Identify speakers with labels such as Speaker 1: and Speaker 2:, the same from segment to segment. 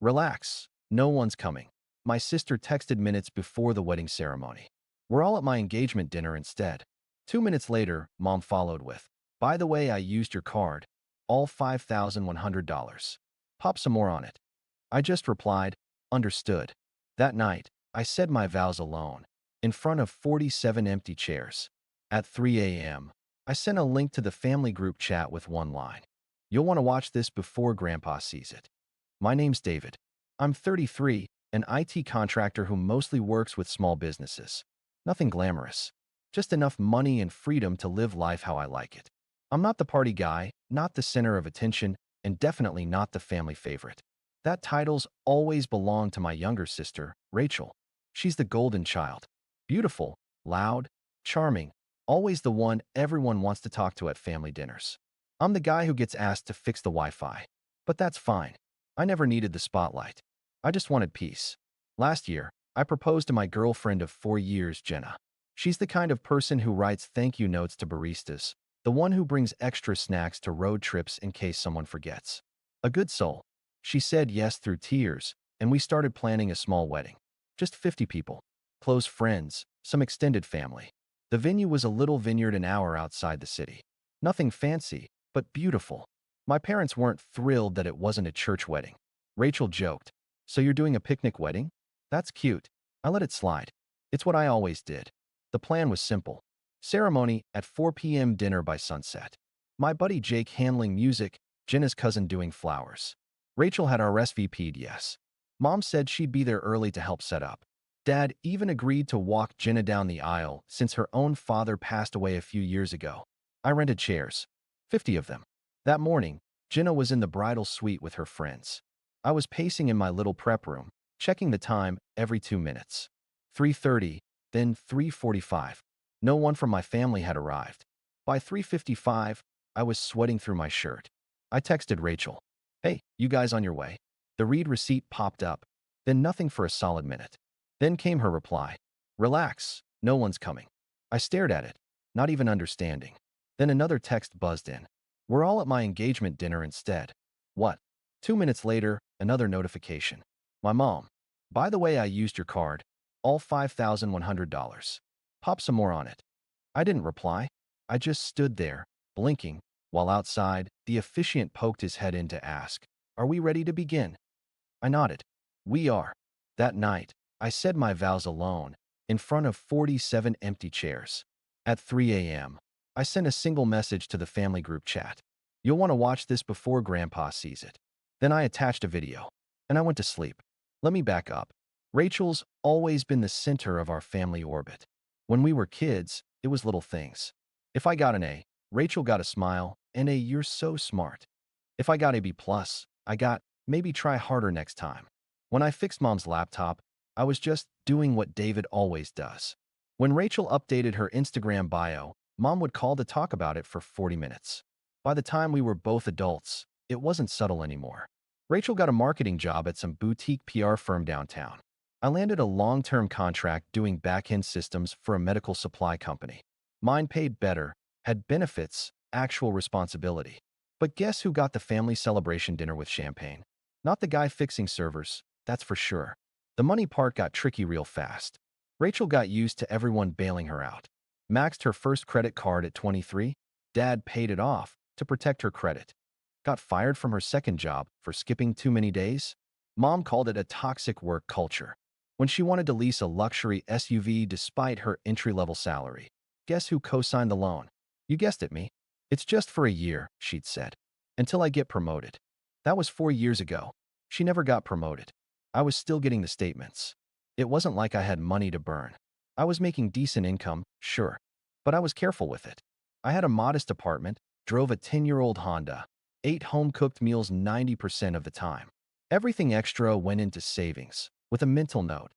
Speaker 1: Relax, no one's coming. My sister texted minutes before the wedding ceremony. We're all at my engagement dinner instead. 2 minutes later, Mom followed with, by the way, I used your card. All $5,100. Pop some more on it. I just replied, understood. That night, I said my vows alone, in front of 47 empty chairs. At 3 a.m., I sent a link to the family group chat with one line. You'll want to watch this before Grandpa sees it. My name's David. I'm 33, an IT contractor who mostly works with small businesses. Nothing glamorous. Just enough money and freedom to live life how I like it. I'm not the party guy, not the center of attention, and definitely not the family favorite. That title's always belonged to my younger sister, Rachel. She's the golden child. Beautiful, loud, charming, always the one everyone wants to talk to at family dinners. I'm the guy who gets asked to fix the Wi-Fi. But that's fine. I never needed the spotlight. I just wanted peace. Last year, I proposed to my girlfriend of 4 years, Jenna. She's the kind of person who writes thank you notes to baristas, the one who brings extra snacks to road trips in case someone forgets. A good soul. She said yes through tears, and we started planning a small wedding. Just 50 people. Close friends, some extended family. The venue was a little vineyard an hour outside the city. Nothing fancy, but beautiful. My parents weren't thrilled that it wasn't a church wedding. Rachel joked, so you're doing a picnic wedding? That's cute. I let it slide. It's what I always did. The plan was simple. Ceremony at 4 p.m. dinner by sunset. My buddy Jake handling music, Jenna's cousin doing flowers. Rachel had RSVP'd yes. Mom said she'd be there early to help set up. Dad even agreed to walk Jenna down the aisle since her own father passed away a few years ago. I rented chairs. 50 of them. That morning, Jenna was in the bridal suite with her friends. I was pacing in my little prep room, checking the time every 2 minutes. 3:30, then 3:45. No one from my family had arrived. By 3:55, I was sweating through my shirt. I texted Rachel, hey, you guys on your way? The read receipt popped up, then nothing for a solid minute. Then came her reply, relax, no one's coming. I stared at it, not even understanding. Then another text buzzed in. We're all at my engagement dinner instead. What? 2 minutes later, another notification. My mom. By the way, I used your card. All $5,100. Pop some more on it. I didn't reply. I just stood there, blinking, while outside, the officiant poked his head in to ask, are we ready to begin? I nodded. We are. That night, I said my vows alone, in front of 47 empty chairs. At 3 a.m., I sent a single message to the family group chat. You'll want to watch this before Grandpa sees it. Then I attached a video, and I went to sleep. Let me back up. Rachel's always been the center of our family orbit. When we were kids, it was little things. If I got an A, Rachel got a smile, and a you're so smart. If I got a B+, I got maybe try harder next time. When I fixed Mom's laptop, I was just doing what David always does. When Rachel updated her Instagram bio, Mom would call to talk about it for 40 minutes. By the time we were both adults, it wasn't subtle anymore. Rachel got a marketing job at some boutique PR firm downtown. I landed a long-term contract doing back-end systems for a medical supply company. Mine paid better, had benefits, actual responsibility. But guess who got the family celebration dinner with champagne? Not the guy fixing servers, that's for sure. The money part got tricky real fast. Rachel got used to everyone bailing her out. Maxed her first credit card at 23. Dad paid it off to protect her credit. Got fired from her second job for skipping too many days. Mom called it a toxic work culture. When she wanted to lease a luxury SUV despite her entry-level salary. Guess who co-signed the loan? You guessed it, me. It's just for a year, she'd said. Until I get promoted. That was 4 years ago. She never got promoted. I was still getting the statements. It wasn't like I had money to burn. I was making decent income, sure. But I was careful with it. I had a modest apartment, drove a 10-year-old Honda, ate home-cooked meals 90% of the time. Everything extra went into savings, with a mental note.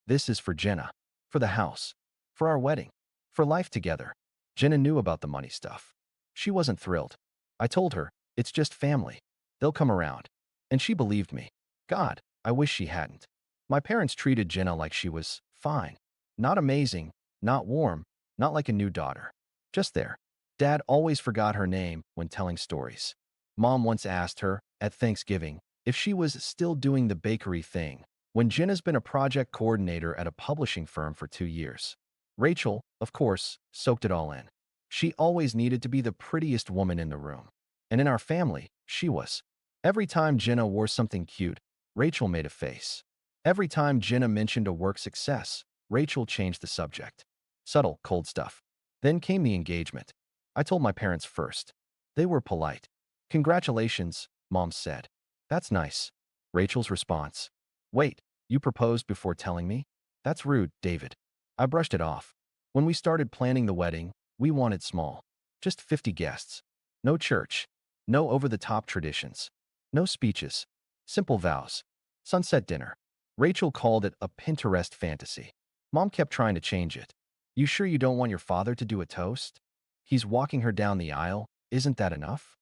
Speaker 1: This is for Jenna. For the house. For our wedding. For life together. Jenna knew about the money stuff. She wasn't thrilled. I told her, it's just family. They'll come around. And she believed me. God, I wish she hadn't. My parents treated Jenna like she was fine. Not amazing, not warm, not like a new daughter. Just there. Dad always forgot her name when telling stories. Mom once asked her, at Thanksgiving, if she was still doing the bakery thing, when Jenna's been a project coordinator at a publishing firm for 2 years. Rachel, of course, soaked it all in. She always needed to be the prettiest woman in the room. And in our family, she was. Every time Jenna wore something cute, Rachel made a face. Every time Jenna mentioned a work success, Rachel changed the subject. Subtle, cold stuff. Then came the engagement. I told my parents first. They were polite. "Congratulations," Mom said. "That's nice." Rachel's response. "Wait, you proposed before telling me? That's rude, David." I brushed it off. When we started planning the wedding, we wanted small. Just 50 guests. No church. No over-the-top traditions. No speeches. Simple vows. Sunset dinner. Rachel called it a Pinterest fantasy. Mom kept trying to change it. "You sure you don't want your father to do a toast? He's walking her down the aisle. Isn't that enough?"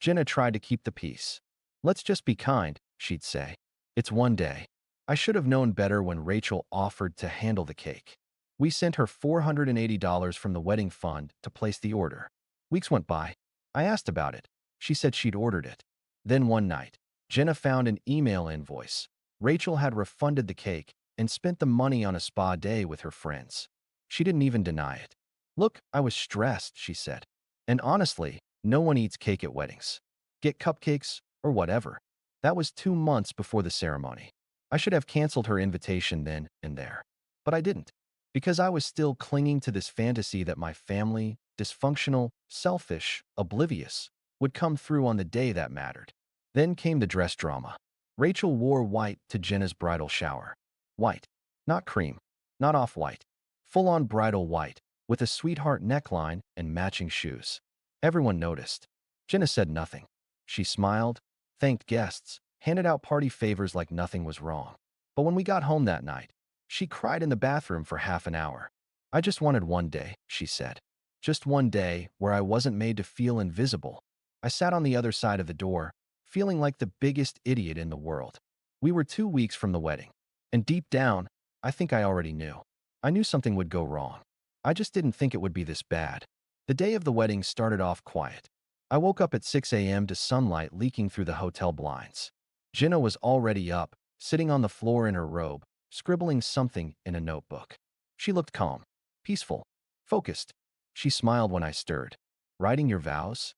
Speaker 1: Jenna tried to keep the peace. "Let's just be kind," she'd say. "It's one day." I should have known better when Rachel offered to handle the cake. We sent her $480 from the wedding fund to place the order. Weeks went by. I asked about it. She said she'd ordered it. Then one night, Jenna found an email invoice. Rachel had refunded the cake and spent the money on a spa day with her friends. She didn't even deny it. "Look, I was stressed," she said. And honestly, no one eats cake at weddings. Get cupcakes or whatever. That was 2 months before the ceremony. I should have canceled her invitation then and there. But I didn't. Because I was still clinging to this fantasy that my family, dysfunctional, selfish, oblivious, would come through on the day that mattered. Then came the dress drama. Rachel wore white to Jenna's bridal shower. White. Not cream. Not off-white. Full-on bridal white, with a sweetheart neckline and matching shoes. Everyone noticed. Jenna said nothing. She smiled, thanked guests, handed out party favors like nothing was wrong. But when we got home that night, she cried in the bathroom for half an hour. "I just wanted one day," she said. "Just one day where I wasn't made to feel invisible." I sat on the other side of the door, feeling like the biggest idiot in the world. We were 2 weeks from the wedding. And deep down, I think I already knew. I knew something would go wrong. I just didn't think it would be this bad. The day of the wedding started off quiet. I woke up at 6 a.m. to sunlight leaking through the hotel blinds. Jenna was already up, sitting on the floor in her robe, scribbling something in a notebook. She looked calm, peaceful, focused. She smiled when I stirred. "Writing your vows?"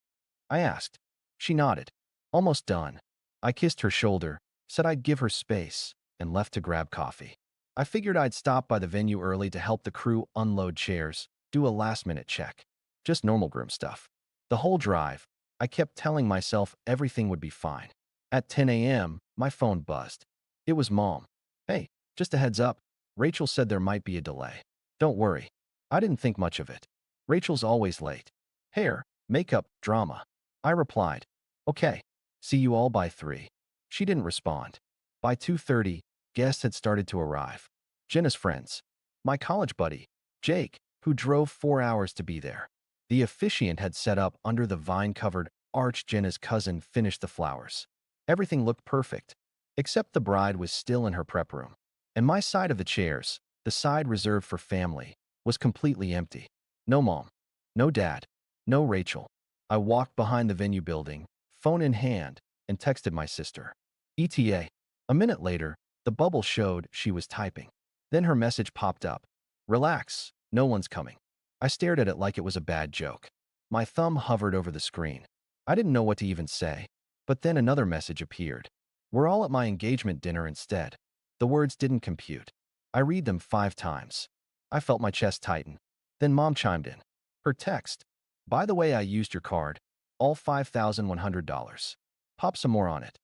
Speaker 1: I asked. She nodded. "Almost done." I kissed her shoulder, said I'd give her space, and left to grab coffee. I figured I'd stop by the venue early to help the crew unload chairs, do a last-minute check. Just normal groom stuff. The whole drive, I kept telling myself everything would be fine. At 10 a.m., my phone buzzed. It was Mom. "Hey, just a heads up. Rachel said there might be a delay." "Don't worry." I didn't think much of it. Rachel's always late. Hair, makeup, drama. I replied, "Okay. See you all by 3. She didn't respond. By 2:30, guests had started to arrive. Jenna's friends. My college buddy, Jake, who drove 4 hours to be there. The officiant had set up under the vine-covered arch. Jenna's cousin finished the flowers. Everything looked perfect, except the bride was still in her prep room. And my side of the chairs, the side reserved for family, was completely empty. No Mom. No Dad. No Rachel. I walked behind the venue building, phone in hand, and texted my sister. ETA. A minute later, the bubble showed she was typing. Then her message popped up. "Relax, no one's coming." I stared at it like it was a bad joke. My thumb hovered over the screen. I didn't know what to even say. But then another message appeared. "We're all at my engagement dinner instead." The words didn't compute. I read them 5 times. I felt my chest tighten. Then Mom chimed in. Her text. "By the way, I used your card. All $5,100. Pop some more on it."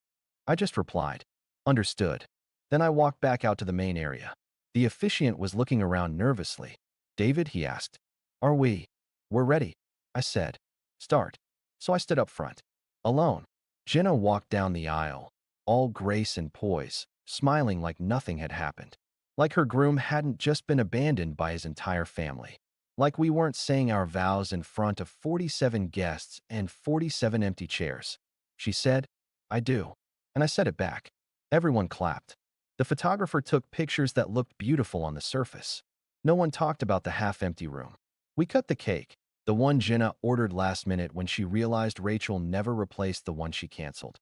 Speaker 1: I just replied, "Understood." Then I walked back out to the main area. The officiant was looking around nervously. "David," he asked. "We're ready," I said. "Start." So I stood up front. Alone. Jenna walked down the aisle, all grace and poise, smiling like nothing had happened. Like her groom hadn't just been abandoned by his entire family. Like we weren't saying our vows in front of 47 guests and 47 empty chairs. She said, "I do." And I said it back. Everyone clapped. The photographer took pictures that looked beautiful on the surface. No one talked about the half-empty room. We cut the cake, the one Jenna ordered last minute when she realized Rachel never replaced the one she canceled.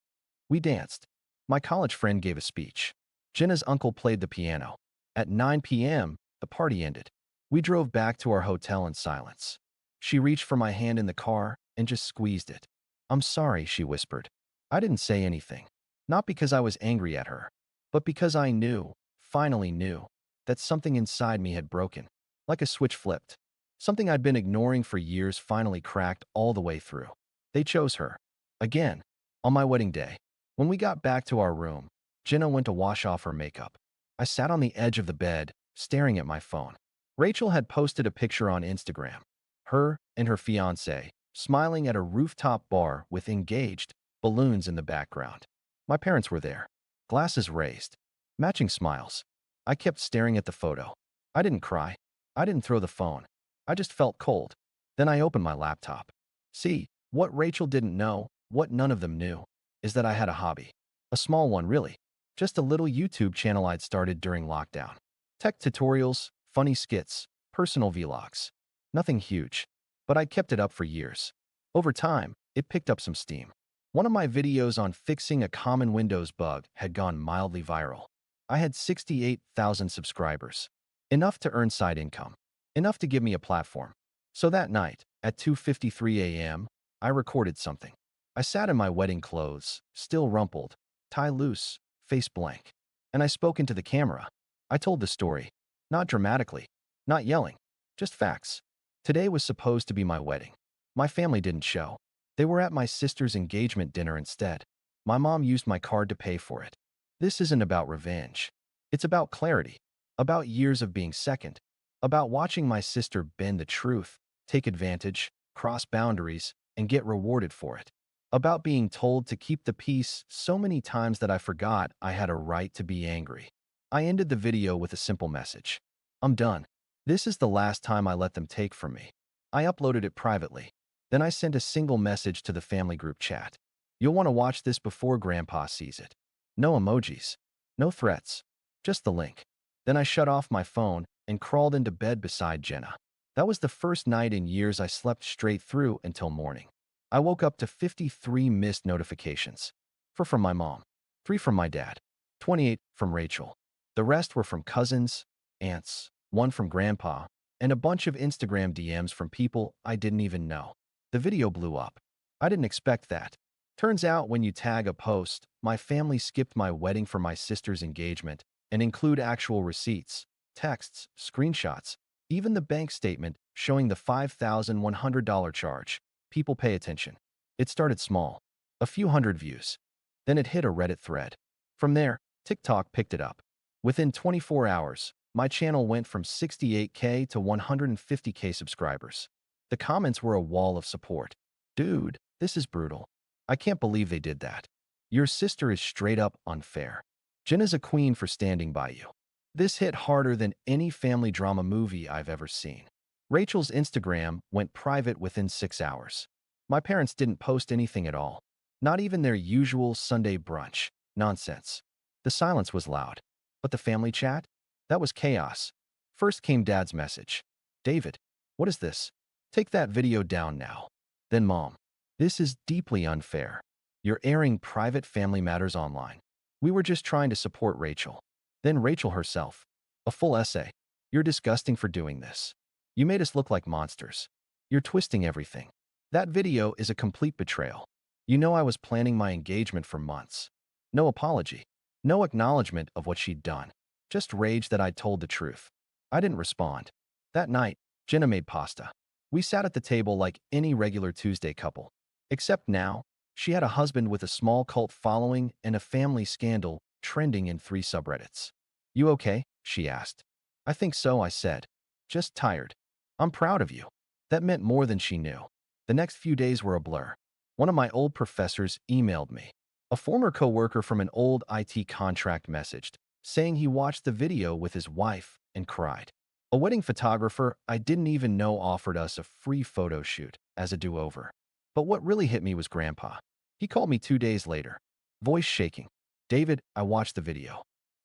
Speaker 1: We danced. My college friend gave a speech. Jenna's uncle played the piano. At 9 p.m., the party ended. We drove back to our hotel in silence. She reached for my hand in the car and just squeezed it. "I'm sorry," she whispered. I didn't say anything. Not because I was angry at her, but because I knew, finally knew, that something inside me had broken. Like a switch flipped. Something I'd been ignoring for years finally cracked all the way through. They chose her. Again. On my wedding day. When we got back to our room, Jenna went to wash off her makeup. I sat on the edge of the bed, staring at my phone. Rachel had posted a picture on Instagram. Her and her fiancé, smiling at a rooftop bar with engaged balloons in the background. My parents were there. Glasses raised. Matching smiles. I kept staring at the photo. I didn't cry. I didn't throw the phone. I just felt cold. Then I opened my laptop. See, what Rachel didn't know, what none of them knew, is that I had a hobby. A small one, really. Just a little YouTube channel I'd started during lockdown. Tech tutorials, funny skits, personal vlogs. Nothing huge, but I'd kept it up for years. Over time, it picked up some steam. One of my videos on fixing a common Windows bug had gone mildly viral. I had 68,000 subscribers. Enough to earn side income. Enough to give me a platform. So that night, at 2:53 a.m., I recorded something. I sat in my wedding clothes, still rumpled, tie loose, face blank. And I spoke into the camera. I told the story. Not dramatically. Not yelling. Just facts. Today was supposed to be my wedding. My family didn't show. They were at my sister's engagement dinner instead. My mom used my card to pay for it. This isn't about revenge. It's about clarity. About years of being second. About watching my sister bend the truth, take advantage, cross boundaries, and get rewarded for it. About being told to keep the peace so many times that I forgot I had a right to be angry. I ended the video with a simple message. I'm done. This is the last time I let them take from me. I uploaded it privately. Then I sent a single message to the family group chat. You'll want to watch this before Grandpa sees it. No emojis. No threats. Just the link. Then I shut off my phone and crawled into bed beside Jenna. That was the first night in years I slept straight through until morning. I woke up to 53 missed notifications. 4 from my mom, 3 from my dad, 28 from Rachel. The rest were from cousins, aunts, 1 from grandpa, and a bunch of Instagram DMs from people I didn't even know. The video blew up. I didn't expect that. Turns out when you tag a post, my family skipped my wedding for my sister's engagement and include actual receipts, texts, screenshots, even the bank statement showing the $5,100 charge. People pay attention. It started small, a few hundred views. Then it hit a Reddit thread. From there, TikTok picked it up. Within 24 hours, my channel went from 68K to 150K subscribers. The comments were a wall of support. Dude, this is brutal. I can't believe they did that. Your sister is straight up unfair. Jenna's a queen for standing by you. This hit harder than any family drama movie I've ever seen. Rachel's Instagram went private within 6 hours. My parents didn't post anything at all. Not even their usual Sunday brunch. Nonsense. The silence was loud. But the family chat? That was chaos. First came Dad's message. David, what is this? Take that video down now. Then Mom. This is deeply unfair. You're airing private family matters online. We were just trying to support Rachel. Then Rachel herself. A full essay. You're disgusting for doing this. You made us look like monsters. You're twisting everything. That video is a complete betrayal. You know I was planning my engagement for months. No apology. No acknowledgement of what she'd done. Just rage that I'd told the truth. I didn't respond. That night, Jenna made pasta. We sat at the table like any regular Tuesday couple. Except now, she had a husband with a small cult following and a family scandal trending in 3 subreddits. You okay? She asked. I think so, I said. Just tired. I'm proud of you. That meant more than she knew. The next few days were a blur. One of my old professors emailed me. A former coworker from an old IT contract messaged, saying he watched the video with his wife and cried. A wedding photographer I didn't even know offered us a free photo shoot as a do-over. But what really hit me was Grandpa. He called me 2 days later, voice shaking. David, I watched the video.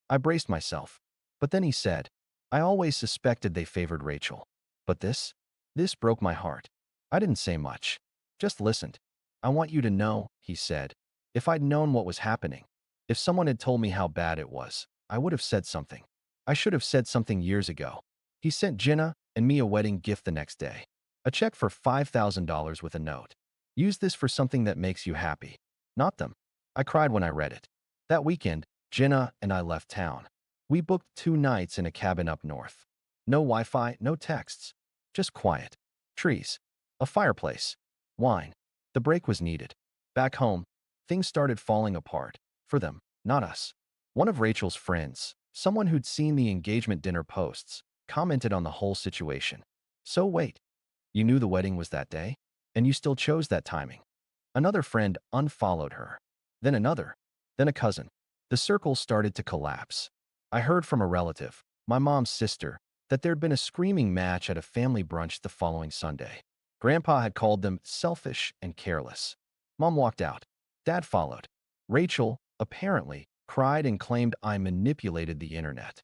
Speaker 1: I braced myself. But then he said, I always suspected they favored Rachel. But this broke my heart. I didn't say much. Just listened. I want you to know, he said. If I'd known what was happening, If someone had told me how bad it was, I would have said something. I should have said something years ago. He sent Jinnah and me a wedding gift the next day. A check for $5,000 with a note. Use this for something that makes you happy. Not them. I cried when I read it. That weekend, Jinnah and I left town. We booked 2 nights in a cabin up north. No Wi-Fi, no texts. Just quiet. Trees. A fireplace. Wine. The break was needed. Back home, things started falling apart. For them, not us. One of Rachel's friends, someone who'd seen the engagement dinner posts, commented on the whole situation. So wait, you knew the wedding was that day? And you still chose that timing? Another friend unfollowed her. Then another. Then a cousin. The circle started to collapse. I heard from a relative, my mom's sister, that there'd been a screaming match at a family brunch the following Sunday. Grandpa had called them selfish and careless. Mom walked out. Dad followed. Rachel, apparently, cried and claimed I manipulated the internet.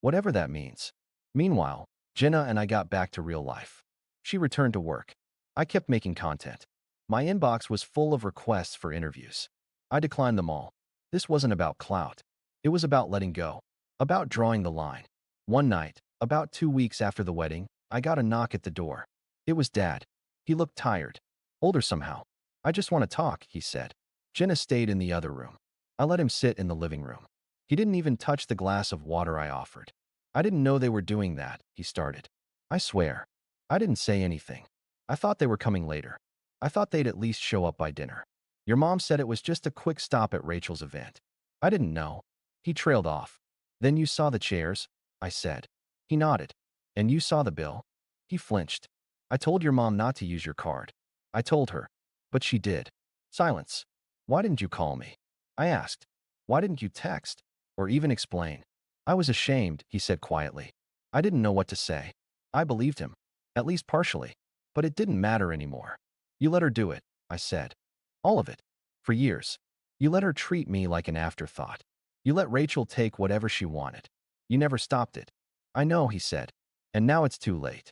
Speaker 1: Whatever that means. Meanwhile, Jinnah and I got back to real life. She returned to work. I kept making content. My inbox was full of requests for interviews. I declined them all. This wasn't about clout. It was about letting go. About drawing the line. One night, about 2 weeks after the wedding, I got a knock at the door. It was Dad. He looked tired. Older somehow. I just want to talk, he said. Jinnah stayed in the other room. I let him sit in the living room. He didn't even touch the glass of water I offered. I didn't know they were doing that, he started. I swear. I didn't say anything. I thought they were coming later. I thought they'd at least show up by dinner. Your mom said it was just a quick stop at Rachel's event. I didn't know. He trailed off. Then you saw the chairs, I said. He nodded. And you saw the bill? He flinched. I told your mom not to use your card. I told her. But she did. Silence. Why didn't you call me? I asked. Why didn't you text? Or even explain? I was ashamed, he said quietly. I didn't know what to say. I believed him. At least partially. But it didn't matter anymore. You let her do it, I said. All of it. For years. You let her treat me like an afterthought. You let Rachel take whatever she wanted. You never stopped it. I know, he said. And now it's too late.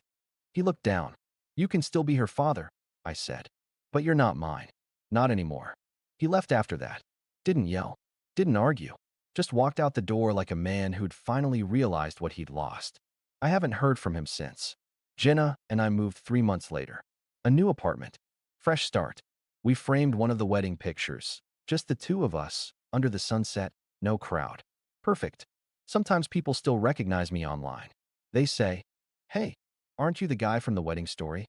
Speaker 1: He looked down. You can still be her father, I said. But you're not mine. Not anymore. He left after that. Didn't yell. Didn't argue. Just walked out the door like a man who'd finally realized what he'd lost. I haven't heard from him since. Jinnah and I moved 3 months later. A new apartment. Fresh start. We framed one of the wedding pictures. Just the two of us, under the sunset, no crowd. Perfect. Sometimes people still recognize me online. They say, hey, aren't you the guy from the wedding story?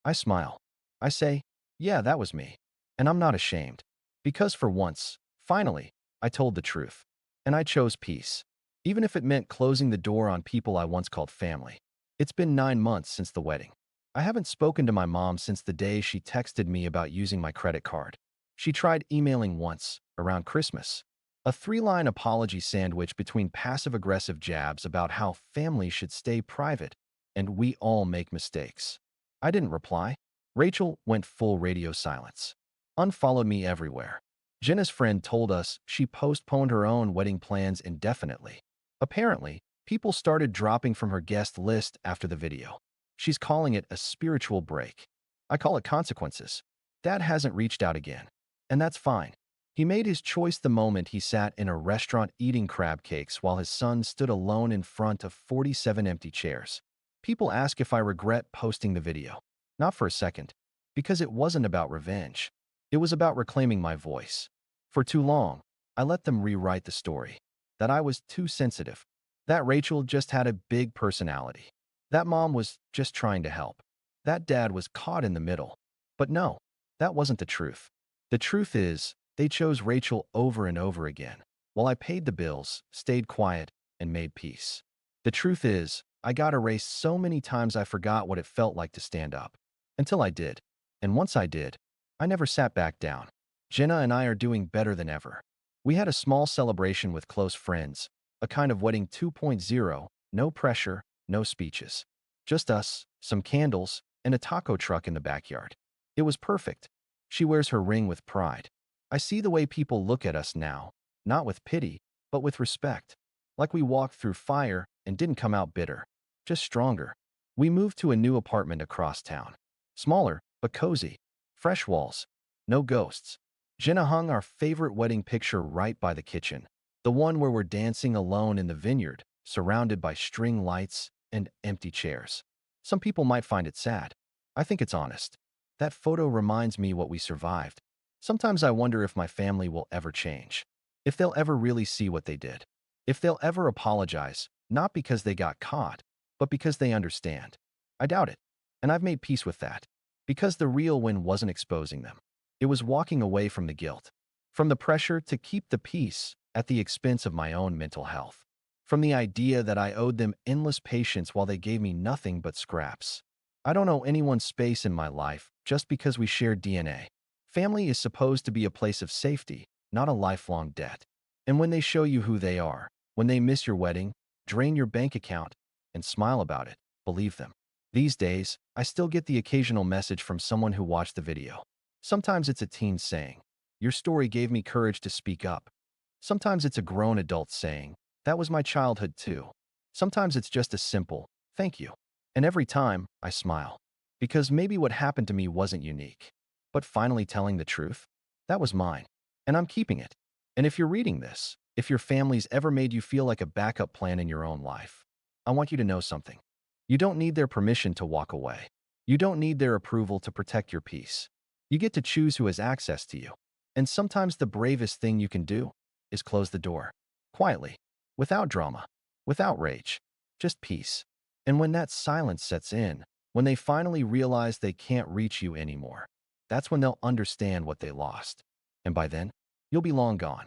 Speaker 1: I smile. I say, yeah, that was me. And I'm not ashamed. Because for once, finally, I told the truth. And I chose peace. Even if it meant closing the door on people I once called family. It's been 9 months since the wedding. I haven't spoken to my mom since the day she texted me about using my credit card. She tried emailing once, around Christmas. A 3-line apology sandwich between passive-aggressive jabs about how family should stay private, and we all make mistakes. I didn't reply. Rachel went full radio silence. Unfollowed me everywhere. Jinnah's friend told us she postponed her own wedding plans indefinitely. Apparently, people started dropping from her guest list after the video. She's calling it a spiritual break. I call it consequences. Dad hasn't reached out again. And that's fine. He made his choice the moment he sat in a restaurant eating crab cakes while his son stood alone in front of 47 empty chairs. People ask if I regret posting the video. Not for a second. Because it wasn't about revenge. It was about reclaiming my voice. For too long, I let them rewrite the story. That I was too sensitive. That Rachel just had a big personality. That mom was just trying to help. That dad was caught in the middle. But no, that wasn't the truth. The truth is, they chose Rachel over and over again, while I paid the bills, stayed quiet, and made peace. The truth is, I got erased so many times I forgot what it felt like to stand up. Until I did. And once I did, I never sat back down. Jinnah and I are doing better than ever. We had a small celebration with close friends, a kind of wedding 2.0, no pressure, no speeches. Just us, some candles, and a taco truck in the backyard. It was perfect. She wears her ring with pride. I see the way people look at us now, not with pity, but with respect. Like we walked through fire and didn't come out bitter, just stronger. We moved to a new apartment across town. Smaller, but cozy. Fresh walls. No ghosts. Jenna hung our favorite wedding picture right by the kitchen, the one where we're dancing alone in the vineyard, surrounded by string lights and empty chairs. Some people might find it sad. I think it's honest. That photo reminds me what we survived. Sometimes I wonder if my family will ever change, if they'll ever really see what they did, if they'll ever apologize, not because they got caught, but because they understand. I doubt it, and I've made peace with that, because the real win wasn't exposing them. It was walking away from the guilt, from the pressure to keep the peace at the expense of my own mental health, from the idea that I owed them endless patience while they gave me nothing but scraps. I don't owe anyone space in my life just because we share DNA. Family is supposed to be a place of safety, not a lifelong debt. And when they show you who they are, when they miss your wedding, drain your bank account, and smile about it, believe them. These days, I still get the occasional message from someone who watched the video. Sometimes it's a teen saying, "Your story gave me courage to speak up." Sometimes it's a grown adult saying, "That was my childhood too." Sometimes it's just a simple, "Thank you." And every time, I smile. Because maybe what happened to me wasn't unique. But finally telling the truth, that was mine. And I'm keeping it. And if you're reading this, if your family's ever made you feel like a backup plan in your own life, I want you to know something. You don't need their permission to walk away. You don't need their approval to protect your peace. You get to choose who has access to you. And sometimes the bravest thing you can do is close the door. Quietly. Without drama. Without rage. Just peace. And when that silence sets in, when they finally realize they can't reach you anymore, that's when they'll understand what they lost. And by then, you'll be long gone.